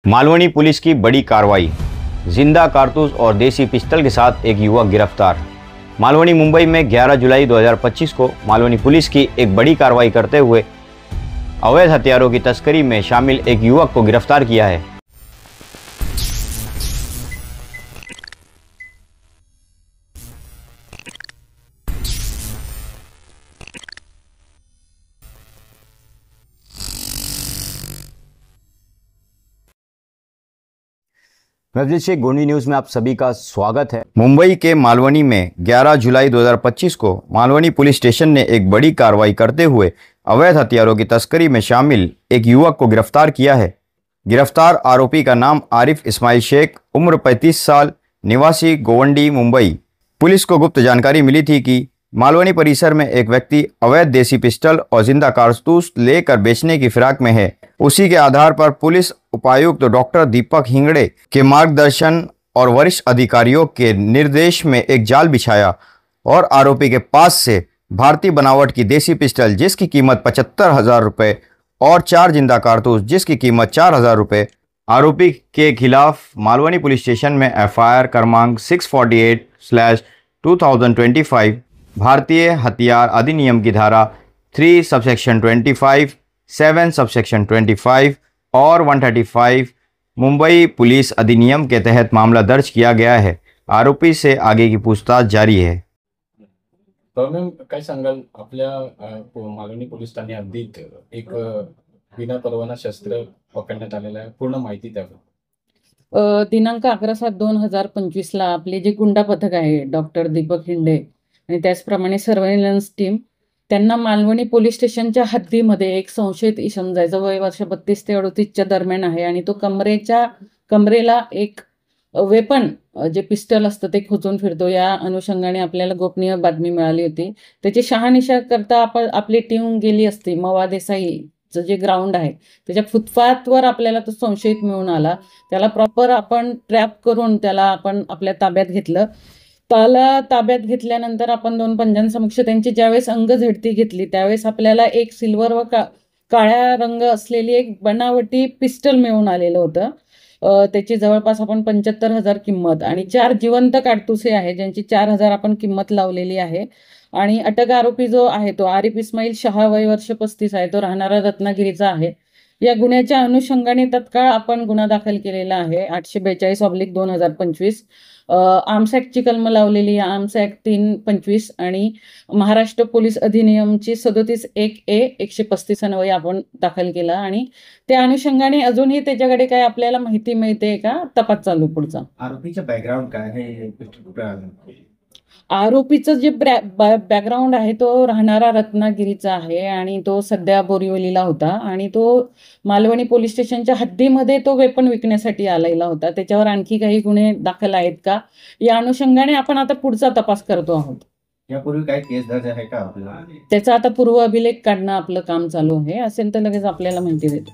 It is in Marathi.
मालवनी पुलिस की बड़ी कार्रवाई, जिंदा कारतूस और देसी पिस्टल के साथ एक युवक गिरफ्तार। मालवनी मुंबई में 11 जुलाई 2025 को मालवनी पुलिस की एक बड़ी कार्रवाई करते हुए अवैध हथियारों की तस्करी में शामिल एक युवक को गिरफ्तार किया है। मैं शेख गोंडी न्यूज़ में आप सभी का स्वागत है। मुंबई के मालवनी में 11 जुलाई 2025 को मालवनी पुलिस स्टेशन ने एक बड़ी कार्रवाई करते हुए अवैध हथियारों की तस्करी में शामिल एक युवक को गिरफ्तार किया है। गिरफ्तार आरोपी का नाम आरिफ इस्माइल शेख, उम्र 35 साल, निवासी गोवंडी, मुंबई। पुलिस को गुप्त जानकारी मिली थी कि मालवनी परिसर में एक व्यक्ति अवैध देसी पिस्टल और जिंदा कारतूस लेकर बेचने की फिराक में है। उसी के आधार पर पुलिस उपायुक्त डॉक्टर दीपक हिंगड़े के मार्गदर्शन और वरिष्ठ अधिकारियों के निर्देश में एक जाल बिछाया और आरोपी के पास से भारतीय बनावट की देसी पिस्टल जिसकी कीमत 75,000 रुपये और 4 जिंदा कारतूस जिसकी कीमत 4,000 रुपये। आरोपी के खिलाफ मालवनी पुलिस स्टेशन में FIR क्रमांक 648/2025 भारतीय हथियार अधिनियम की धारा 3 सबसेक्शन 25, 7 सबसेक्शन 25 और 135 मुंबई पुलिस अधिनियम के तहत मामला दर्ज किया गया है। आरोपी से आगे की पूछताछ जारी है। तर मॅम काय सांगाल, आपल्या मालवणी पोलीस ठाणे हद्दीत एक विना परवाना शस्त्र पकडण्यात आलेलं आहे, पूर्ण माहिती त्यावर? दिनांक 11/7/2025 ला आपले जे गुंडा पथक आहे, डॉक्टर दीपक हिंडे आणि त्याचप्रमाणे सर्व्हेलन्स टीम, त्यांना मालवणी पोलीस स्टेशनच्या हद्दीमध्ये एक संशयित इसम, ज्याचं वय वर्ष 32 ते 38च्या दरम्यान आहे आणि तो कमरेला एक वेपन जे पिस्टल असतं ते खोचून फिरतो, या अनुषंगाने आपल्याला गोपनीय बातमी मिळाली होती। त्याची शहानिशा करता आपली टीम गेली असती। मवा देसाईचं जे ग्राउंड आहे त्याच्या फुटपाथवर आपल्याला तो संशयित मिळून आला। त्याला प्रॉपर आपण ट्रॅप करून त्याला आपण आपल्या ताब्यात घेतलं। त्याला ताब्यात घेतल्यानंतर आपण 2 पंजांसमक्ष त्यांची ज्यावेळेस अंगझडती घेतली त्यावेळेस आपल्याला एक सिल्वर व काळ्या रंग असलेली एक बनावटी पिस्टल मिळून आलेलं होतं। त्याची जवळपास आपण 75,000 किंमत आणि 4 जिवंत काडतुसे आहे ज्यांची 4,000 आपण किंमत लावलेली आहे। आणि अटक आरोपी जो आहे तो आरिफ इस्माइल शहा, वय वर्ष 35 आहे, तो राहणारा रत्नागिरीचा आहे। या गुन्ह्याच्या अनुषंगाने तत्काळ आपण गुन्हा दाखल केलेला आहे 842/2025। आर्म्स ॲक्टची कलम लावलेली आहे, आर्म्स ॲक्ट 325 आणि महाराष्ट्र पोलीस अधिनियमची 37(1)A 135 अन्वये आपण दाखल केला। आणि त्या अनुषंगाने अजूनही त्याच्याकडे काय आपल्याला माहिती मिळते का, तपास चालू पुढचा। आरोपीचं बॅकग्राऊंड काय आहे? आरोपीचं जे बॅकग्राऊंड आहे तो राहणारा रत्नागिरीचा आहे आणि तो सध्या बोरिवलीला होता आणि तो मालवणी पोलीस स्टेशनच्या हद्दीमध्ये तो वेपन विकण्यासाठी आलेला होता। त्याच्यावर आणखी काही गुन्हे दाखल आहेत का, या अनुषंगाने आपण आता पुढचा तपास करतो आहोत। यापूर्वी काय केस दर्ज आहे का आपल्याला? त्याचा आता पूर्व अभिलेख काढणं आपलं काम चालू आहे, असेल तर लगेच आपल्याला माहिती देतो।